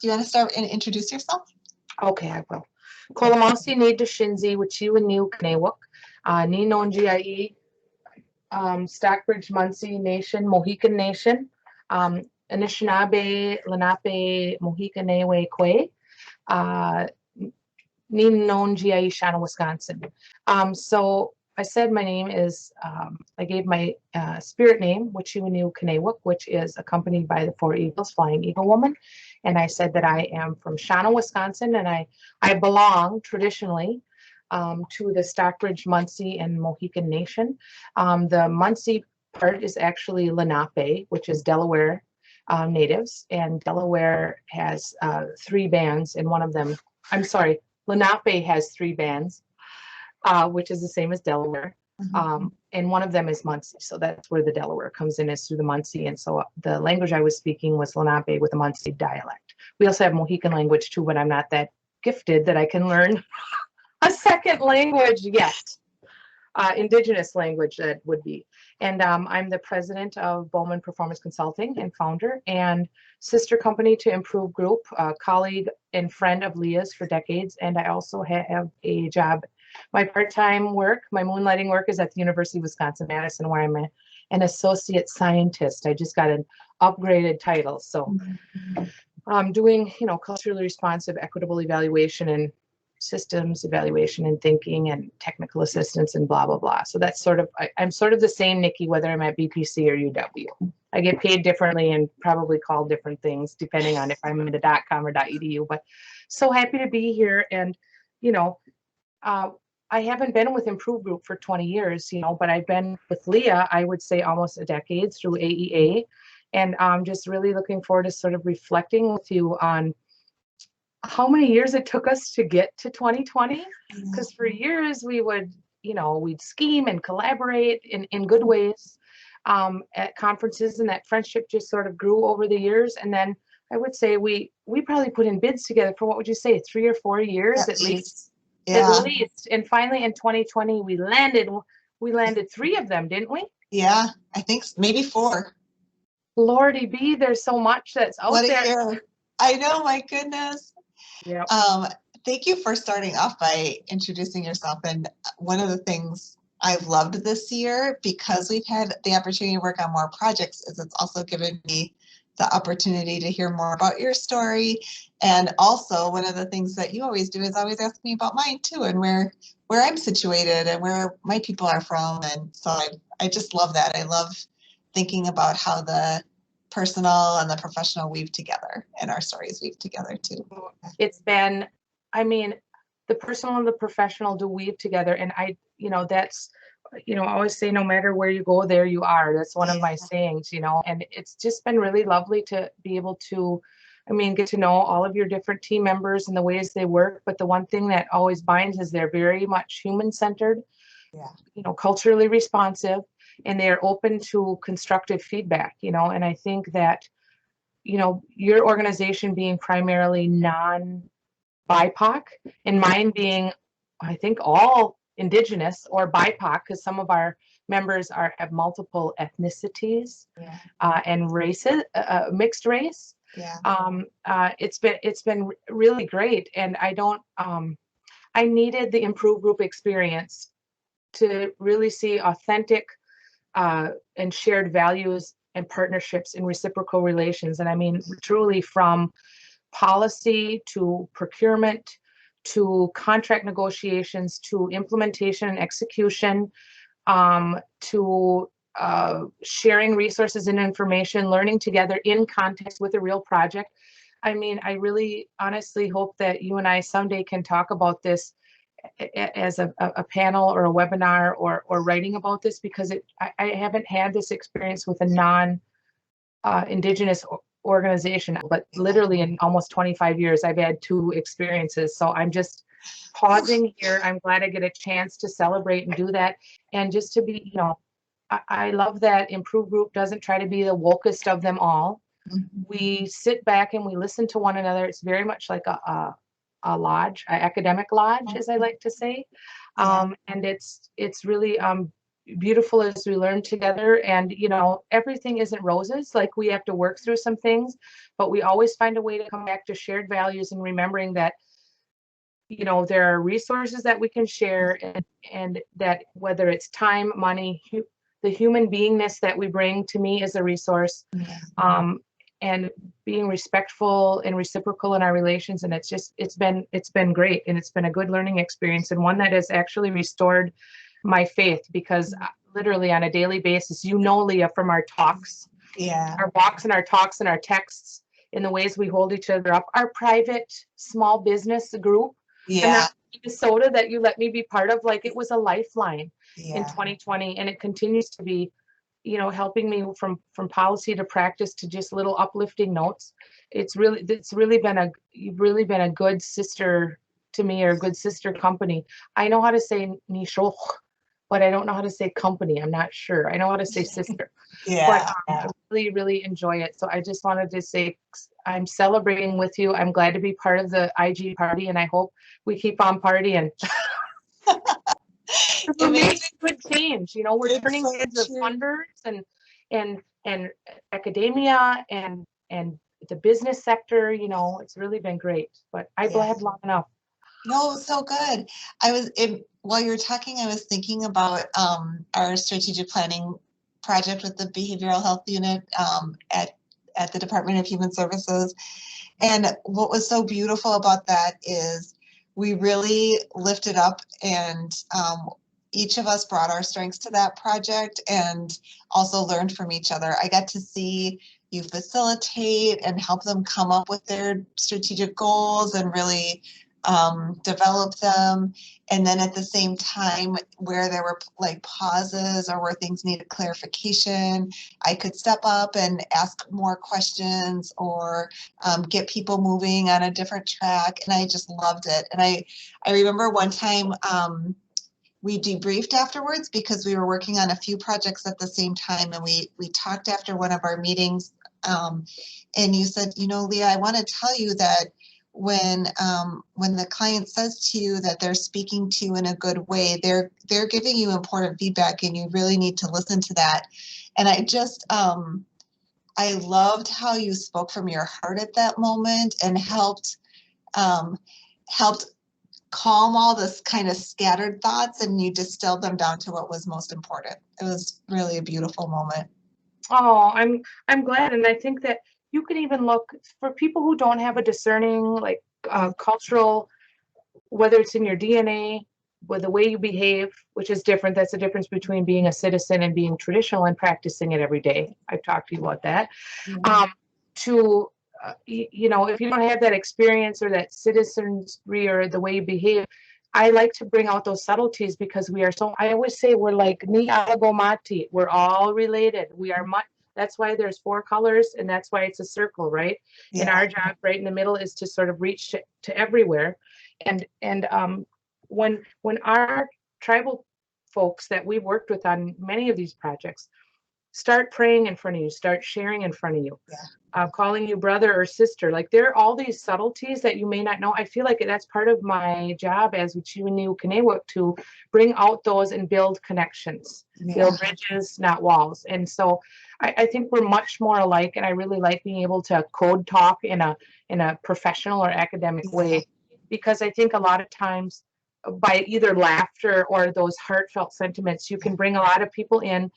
do you want to start and introduce yourself? Okay, I will. Kolamasi need to Shinzi, which you and you Kanewuk, Ni non GIE, Stockbridge, Muncie Nation, Mohican Nation, Anishinaabe, Lenape, Mohicanewe Kwe, Ni non GIE, Shana, Wisconsin. So I said my name is, I gave my spirit name, which you knew Kanewuk, which is accompanied by the 4 eagles, Flying Eagle Woman. And I said that I am from Shana, Wisconsin, and I belong traditionally to the Stockbridge, Muncie, and Mohican Nation. The Muncie part is actually Lenape, which is Delaware natives, and Delaware has 3 bands, and one of them, I'm sorry, Lenape has 3 bands, which is the same as Delaware. And one of them is Muncie. So that's where the Delaware comes in, is through the Muncie. And so the language I was speaking was Lenape with a Muncie dialect. We also have Mohican language too, but I'm not that gifted that I can learn a second language yet. Indigenous language that would be. And I'm the president of Bowman Performance Consulting and founder, and sister company to Improve Group, colleague and friend of Leah's for decades. And I also have a job. My part-time work, my moonlighting work, is at the University of Wisconsin-Madison, where I'm an associate scientist. I just got an upgraded title. So I'm doing, culturally responsive, equitable evaluation and systems evaluation and thinking and technical assistance and blah, blah, blah. So that's sort of, I'm sort of the same, Nikki, whether I'm at BPC or UW. I get paid differently and probably called different things depending on if I'm in the .com or .edu. But so happy to be here. And, I haven't been with Improve Group for 20 years, but I've been with Leah, I would say almost a decade through AEA. And I'm just really looking forward to sort of reflecting with you on how many years it took us to get to 2020. Because for years we would, we'd scheme and collaborate in good ways at conferences, and that friendship just sort of grew over the years. And then I would say we probably put in bids together for, what would you say, 3 or 4 years at least? Yeah. At least. And finally in 2020, we landed 3 of them, didn't we? Yeah, I think maybe 4. Lordy B, there's so much that's out what a there. Year. I know, my goodness. Yeah. Thank you for starting off by introducing yourself. And one of the things I've loved this year, because we've had the opportunity to work on more projects, is it's also given me the opportunity to hear more about your story. And also, one of the things that you always do is always ask me about mine too, and where I'm situated and where my people are from. And so I just love that. I love thinking about how the personal and the professional weave together, and our stories weave together too. It's been, the personal and the professional do weave together. And that's, I always say, no matter where you go, there you are. That's one of my sayings, and it's just been really lovely to be able to, get to know all of your different team members and the ways they work. But the one thing that always binds is they're very much human-centered, culturally responsive, and they're open to constructive feedback, and I think that, your organization being primarily non-BIPOC, and mine being, I think, all indigenous or BIPOC, because some of our members have multiple ethnicities and races, mixed race. It's been really great. And I needed the Improve Group experience to really see authentic and shared values and partnerships in reciprocal relations. And truly from policy to procurement to contract negotiations to implementation and execution, to sharing resources and information, learning together in context with a real project. I really honestly hope that you and I someday can talk about this as a panel or a webinar or writing about this, because I haven't had this experience with a non-Indigenous organization, but literally in almost 25 years, I've had 2 experiences. So I'm just pausing here. I'm glad I get a chance to celebrate and do that. And just to be, I love that Improve Group doesn't try to be the wokest of them all. We sit back and we listen to one another. It's very much like a lodge, an academic lodge, as I like to say. And it's really beautiful as we learn together. And, you know, everything isn't roses. Like, we have to work through some things, but we always find a way to come back to shared values and remembering that, you know, there are resources that we can share, and that whether it's time, money, the human beingness that we bring to me is a resource. Yeah. And being respectful and reciprocal in our relations. And it's been great. And it's been a good learning experience, and one that has actually restored my faith, because literally on a daily basis, you know, Leah, from our talks, Yeah. our walks and our talks and our texts, in the ways we hold each other up, our private small business group in Yeah. Minnesota that you let me be part of, like, it was a lifeline in Yeah. 2020, and it continues to be, you know, helping me from policy to practice to just little uplifting notes. You've really been a good sister to me, or a good sister company. I know how to say Nicole, but I don't know how to say company. I'm not sure. I know how to say sister, but Yeah. I really, really enjoy it. So I just wanted to say I'm celebrating with you. I'm glad to be part of the IG party, and I hope we keep on partying. We're It making makes good change. You know, we're it's turning so heads of true. funders and academia and the business sector. You know, it's really been great. But I Yeah. blabbed long enough. No, so good. While you were talking, I was thinking about our strategic planning project with the behavioral health unit at the Department of Human Services. And what was so beautiful about that is we really lifted up, and each of us brought our strengths to that project and also learned from each other. I got to see you facilitate and help them come up with their strategic goals and really develop them. And then at the same time, where there were like pauses or where things needed clarification, I could step up and ask more questions or get people moving on a different track. And I just loved it. And I remember one time we debriefed afterwards because we were working on a few projects at the same time. And we talked after one of our meetings. And you said, you know, Leah, I want to tell you that when the client says to you that they're speaking to you in a good way, they're giving you important feedback, and you really need to listen to that. And I just I loved how you spoke from your heart at that moment and helped calm all this kind of scattered thoughts, and you distilled them down to what was most important. It was really a beautiful moment. Oh, I'm glad, and I think that you can even look for people who don't have a discerning, like, cultural, whether it's in your DNA, with the way you behave, which is different. That's the difference between being a citizen and being traditional and practicing it every day. I've talked to you about that. To you know, if you don't have that experience or that citizenry or the way you behave, I like to bring out those subtleties, because we are so, I always say we're like ni alagomati. We're all related. We are much. That's why there's 4 colors, and that's why it's a circle, right? And Yeah. our job right in the middle is to sort of reach to everywhere. And when our tribal folks that we've worked with on many of these projects start praying in front of you, start sharing in front of you, calling you brother or sister. Like, there are all these subtleties that you may not know. I feel like that's part of my job as Uchiwaniu Kanewuk, to bring out those and build connections, build bridges, not walls. And so I think we're much more alike, and I really like being able to code talk in a professional or academic way, because I think a lot of times by either laughter or those heartfelt sentiments, you can bring a lot of people in,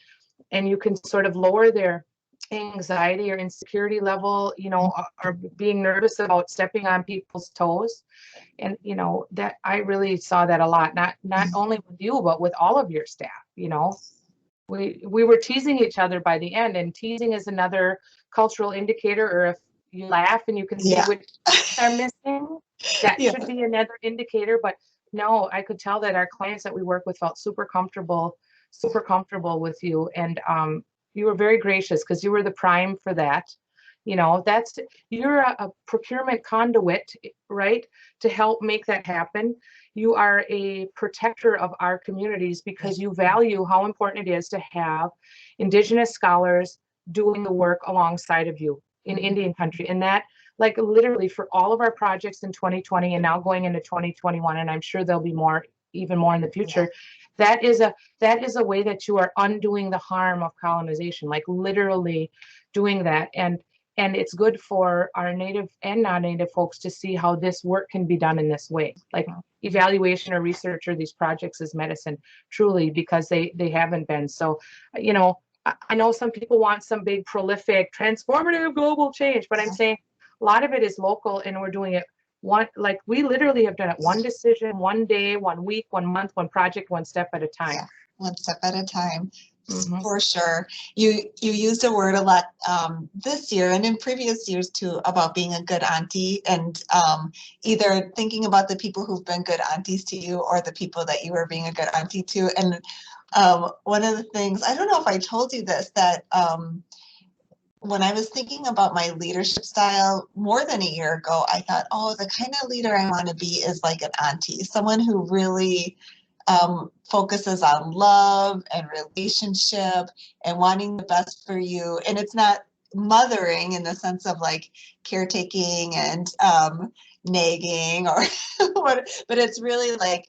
and you can sort of lower their anxiety or insecurity level, you know, or being nervous about stepping on people's toes. And, you know, that I really saw that a lot, not only with you, but with all of your staff. You know, we were teasing each other by the end, and teasing is another cultural indicator. Or if you laugh and you can see which are missing, that should be another indicator. But no, I could tell that our clients that we work with felt super comfortable with you. And you were very gracious, because you were the prime for that. You know, you're a procurement conduit, right, to help make that happen. You are a protector of our communities, because you value how important it is to have indigenous scholars doing the work alongside of you in Indian country. And that, like, literally for all of our projects in 2020 and now going into 2021, and I'm sure there'll be more, even more in the future, that is a way that you are undoing the harm of colonization, like literally doing that. And it's good for our native and non-native folks to see how this work can be done in this way, like evaluation or research or these projects as medicine, truly, because they haven't been. So, you know, I know some people want some big prolific transformative global change, but I'm saying a lot of it is local, and we're doing it one, like we literally have done it one decision, one day, 1 week, 1 month, one project, one step at a time. Yeah, one step at a time. Mhm. For sure. You used a word a lot this year and in previous years too about being a good auntie, and either thinking about the people who've been good aunties to you or the people that you were being a good auntie to. And one of the things, I don't know if I told you this, that when I was thinking about my leadership style more than a year ago, I thought, oh, the kind of leader I want to be is like an auntie, someone who really focuses on love and relationship and wanting the best for you. And it's not mothering in the sense of like caretaking and nagging or what, but it's really like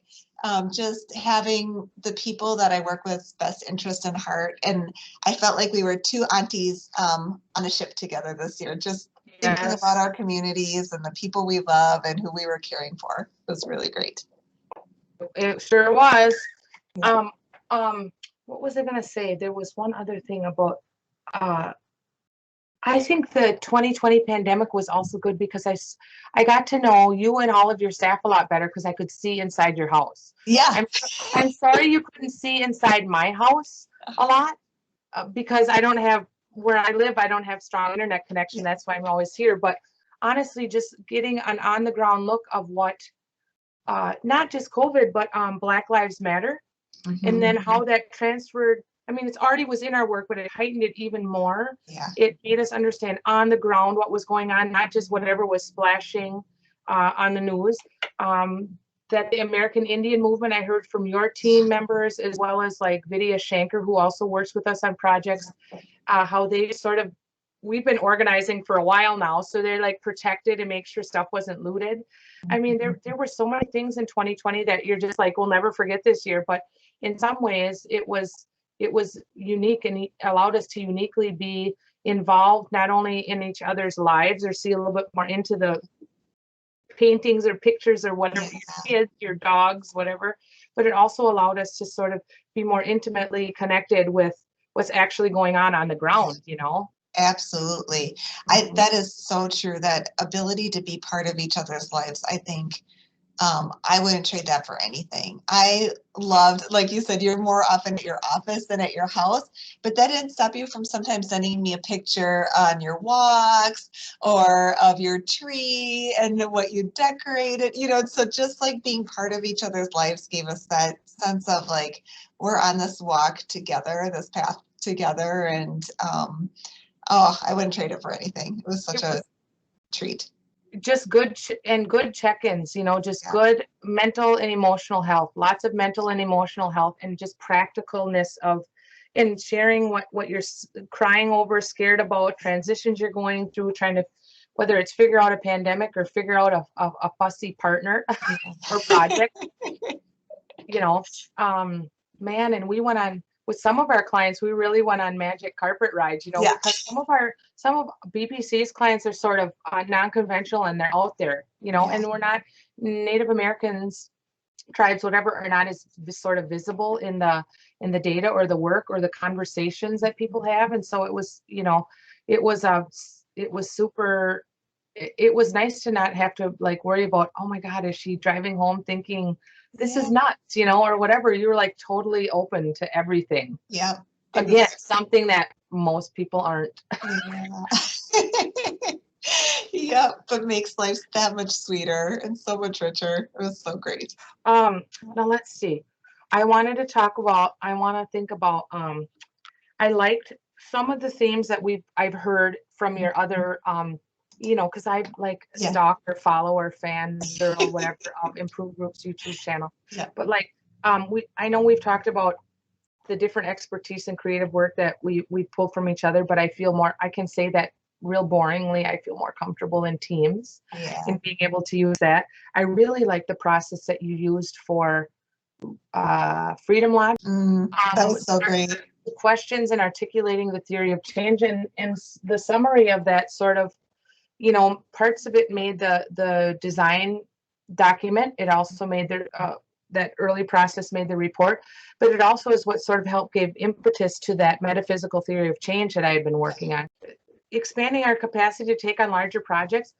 just having the people that I work with best interest in heart. And I felt like we were two aunties on the ship together this year, just thinking about our communities and the people we love and who we were caring for. It was really great. It sure was. Yeah. What was I gonna say? There was one other thing about I think the 2020 pandemic was also good because I got to know you and all of your staff a lot better because I could see inside your house. Yeah. I'm sorry you couldn't see inside my house a lot because I don't have, where I live, I don't have strong internet connection. That's why I'm always here. But honestly, just getting an on the ground look of what, not just COVID, but Black Lives Matter. And then how that transferred. I mean, it's already was in our work, but it heightened it even more. Yeah. It made us understand on the ground what was going on, not just whatever was splashing on the news. That the American Indian movement, I heard from your team members, as well as like Vidya Shankar, who also works with us on projects, how they sort of, we've been organizing for a while now, so they're like protected and make sure stuff wasn't looted. I mean, there were so many things in 2020 that you're just like, we'll never forget this year. But in some ways, it was unique and allowed us to uniquely be involved not only in each other's lives or see a little bit more into the paintings or pictures or whatever, your kids, your dogs, whatever, but it also allowed us to sort of be more intimately connected with what's actually going on the ground, you know? Absolutely. That is so true. That ability to be part of each other's lives, I think I wouldn't trade that for anything. I loved, like you said, you're more often at your office than at your house, but that didn't stop you from sometimes sending me a picture on your walks or of your tree and what you decorated, you know. So just like being part of each other's lives gave us that sense of like, we're on this walk together, this path together. And oh, I wouldn't trade it for anything. It was such a treat. Just good good check-ins, you know, just good mental and emotional health, lots of mental and emotional health, and just practicalness of, and sharing what you're crying over, scared about, transitions you're going through, trying to, whether it's figure out a pandemic or figure out a fussy partner or project, you know, man. And we went on, with some of our clients, we really went on magic carpet rides, you know, because some of BPC's clients are sort of non-conventional and they're out there, you know, and we're not, Native Americans, tribes, whatever, are not as sort of visible in the data or the work or the conversations that people have. And so it was, you know, it was super, it was nice to not have to like worry about, oh my God, is she driving home thinking this is nuts, you know, or whatever. You were like totally open to everything. Yeah. Again, something that most people aren't. Yeah, but makes life that much sweeter and so much richer. It was so great. Now let's see. I want to think about, I liked some of the themes that I've heard from your other, you know, because I like stalk or follow or fan or whatever Improve Group's YouTube channel. Yeah. But like, I know we've talked about the different expertise and creative work that we pull from each other, but I can say that real boringly, I feel more comfortable in teams and being able to use that. I really like the process that you used for Freedom Lodge. That was so great. Questions and articulating the theory of change, and the summary of that sort of, parts of it made the design document. It also made that early process made the report, but it also is what sort of helped give impetus to that metaphysical theory of change that I had been working on. Expanding our capacity to take on larger projects.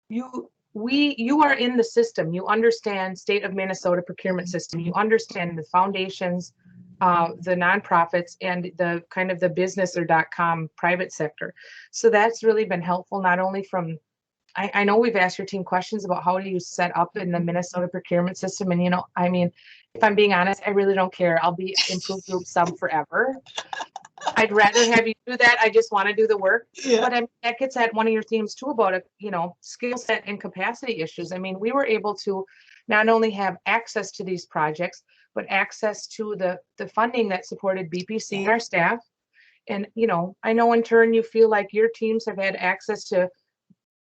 You are in the system. You understand state of Minnesota procurement system. You understand the foundations, the nonprofits, and the kind of the business or .com private sector. So that's really been helpful, not only from, I know we've asked your team questions about how do you set up in the Minnesota procurement system. And, I mean, if I'm being honest, I really don't care. I'll be improved group sub forever. I'd rather have you do that. I just want to do the work. Yeah. But that gets at one of your themes too about skill set and capacity issues. I mean, we were able to not only have access to these projects, but access to the funding that supported BPC and our staff. And, I know in turn you feel like your teams have had access to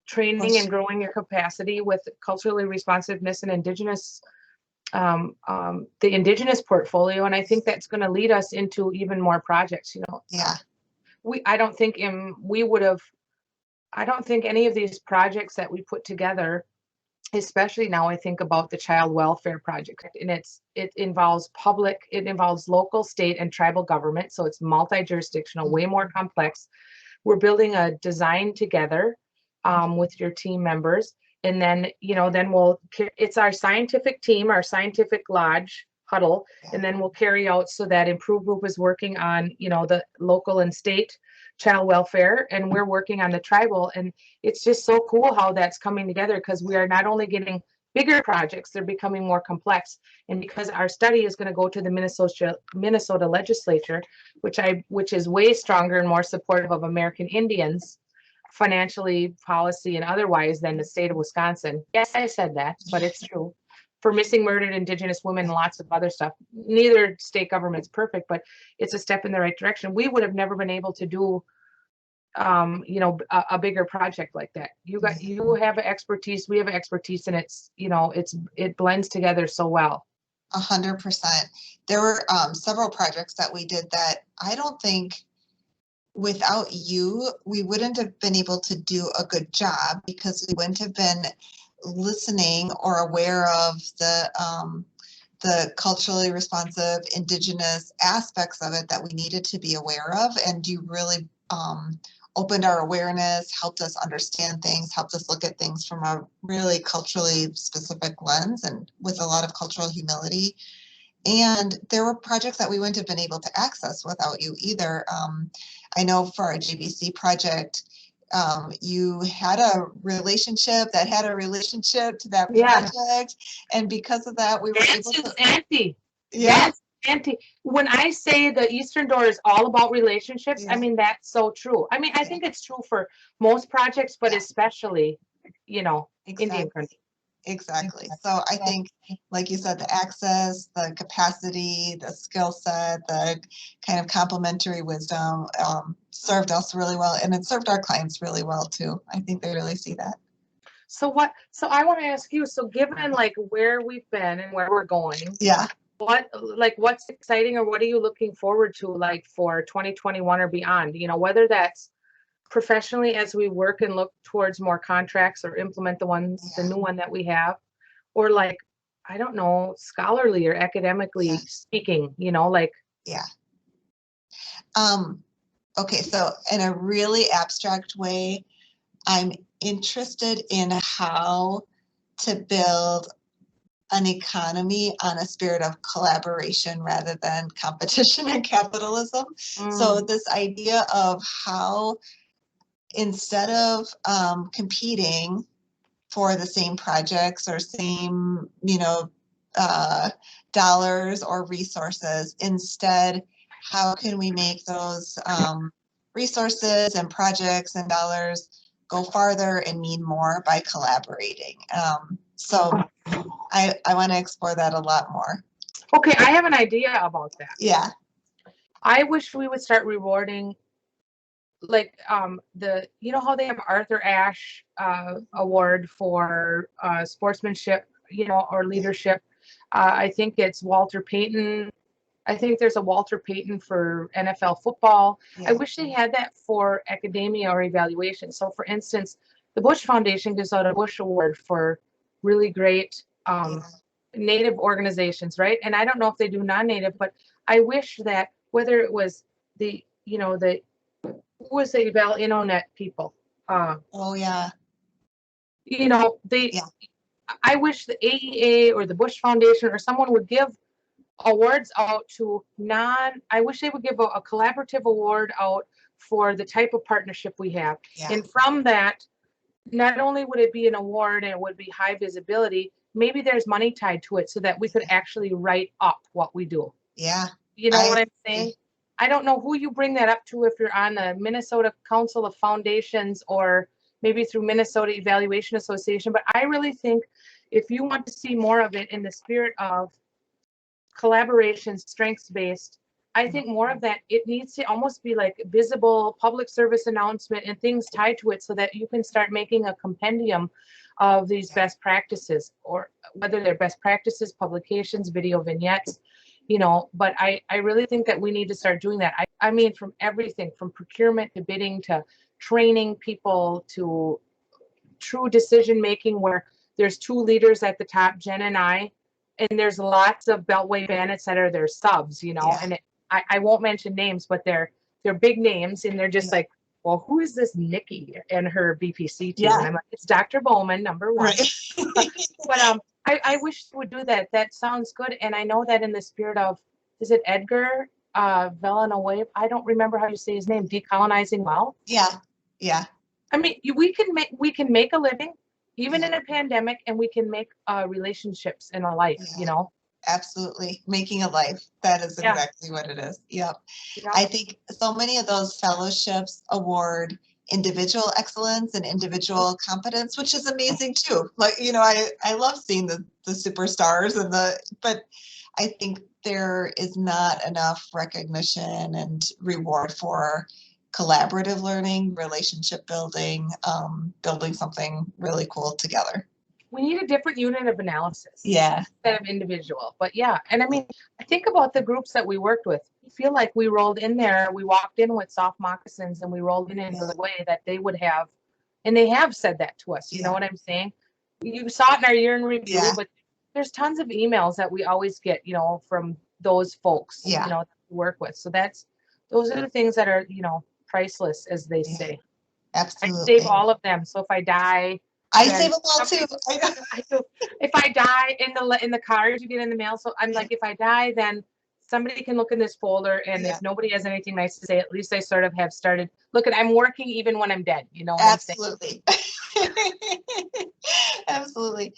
training and growing your capacity with culturally responsiveness and indigenous, the indigenous portfolio. And I think that's going to lead us into even more projects, Yeah. I don't think any of these projects that we put together, especially now I think about the child welfare project, and it involves local, state, and tribal government. So it's multi-jurisdictional, way more complex. We're building a design together with your team members. And then, it's our scientific team, our scientific lodge huddle, and then we'll carry out so that Improve Group is working on, the local and state child welfare, and we're working on the tribal. And it's just so cool how that's coming together, because we are not only getting bigger projects, they're becoming more complex. And because our study is going to go to the Minnesota legislature, which is way stronger and more supportive of American Indians, financially, policy, and otherwise, than the state of Wisconsin. Yes, I said that, but it's true. For missing murdered Indigenous women and lots of other stuff. Neither state government's perfect, but it's a step in the right direction. We would have never been able to do, a bigger project like that. You have expertise, we have expertise, and it blends together so well. 100%. There were several projects that we did that I don't think, without you, we wouldn't have been able to do a good job, because we wouldn't have been listening or aware of the culturally responsive indigenous aspects of it that we needed to be aware of. And you really opened our awareness, helped us understand things, helped us look at things from a really culturally specific lens and with a lot of cultural humility. And there were projects that we wouldn't have been able to access without you either. I know for our GBC project, you had a relationship to that project. And because of that, we were able to. Auntie. Yes, Auntie. When I say the Eastern Door is all about relationships, I mean, that's so true. I mean, I think it's true for most projects, but especially, Indian country. Exactly. So I think, like you said, the access, the capacity, the skill set, the kind of complementary wisdom served us really well, and it served our clients really well too. I think they really see that. So I want to ask you, so given like where we've been and where we're going, what's exciting, or what are you looking forward to, like for 2021 or beyond, whether that's professionally as we work and look towards more contracts or implement the new one that we have, or like, I don't know, scholarly or academically speaking, Okay, so in a really abstract way, I'm interested in how to build an economy on a spirit of collaboration rather than competition and capitalism. So this idea of how, instead of competing for the same projects or same, dollars or resources, instead, how can we make those resources and projects and dollars go farther and mean more by collaborating? So I want to explore that a lot more. Okay, I have an idea about that. Yeah. I wish we would start rewarding, like how they have Arthur Ashe Award for sportsmanship, or leadership. I think it's Walter Payton. I think there's a Walter Payton for NFL football. I Yeah. wish they had that for academia or evaluation. So for instance, the Bush Foundation gives out a Bush Award for really great Native organizations, right? And I don't know if they do non-Native, but I wish that whether it was the, who was the Val Internet people? Oh, yeah. They, Yeah. I wish the AEA or the Bush Foundation or someone would give awards out to I wish they would give a collaborative award out for the type of partnership we have. Yeah. And from that, not only would it be an award and it would be high visibility, maybe there's money tied to it so that we could actually write up what we do. Yeah. You know I what I'm agree. saying? I don't know who you bring that up to if you're on the Minnesota Council of Foundations or maybe through Minnesota Evaluation Association, but I really think if you want to see more of it in the spirit of collaboration, strengths-based, I think more of that, it needs to almost be like visible public service announcement and things tied to it so that you can start making a compendium of these best practices, or whether they're best practices, publications, video vignettes, but I really think that we need to start doing that. I mean, from everything from procurement to bidding to training people to true decision making where there's two leaders at the top, Jen and I, and there's lots of Beltway bandits that are their subs, and I won't mention names, but they're big names, and they're just like, well, who is this Nikki and her BPC team? And I'm like, it's Dr. Bowman, number one. Right. But I wish they would do that. That sounds good. And I know that in the spirit of, is it Edgar Villanueva? I don't remember how you say his name. Decolonizing Wealth. Yeah. Yeah. I mean, we can make a living even in a pandemic, and we can make relationships in a life. Absolutely. Making a life. That is exactly what it is. Yep. Yeah. I think so many of those fellowships award individual excellence and individual competence, which is amazing too. Like, I love seeing the superstars but I think there is not enough recognition and reward for collaborative learning, relationship building, building something really cool together. We need a different unit of analysis. Yeah. Instead of individual. But yeah, and I mean, I think about the groups that we worked with. I feel like we rolled in there, we walked in with soft moccasins, and we rolled in the way that they would have, and they have said that to us. You know what I'm saying? You saw it in our year in review, but there's tons of emails that we always get, from those folks, that we work with. So those are the things that are, priceless, as they say. Absolutely. I save all of them. So if I die, I save them all too. If I die in the cards you get in the mail, so I'm like, if I die, then somebody can look in this folder, and if nobody has anything nice to say, at least I sort of have started. Look, I'm working even when I'm dead. You know what I'm saying? Absolutely. Absolutely.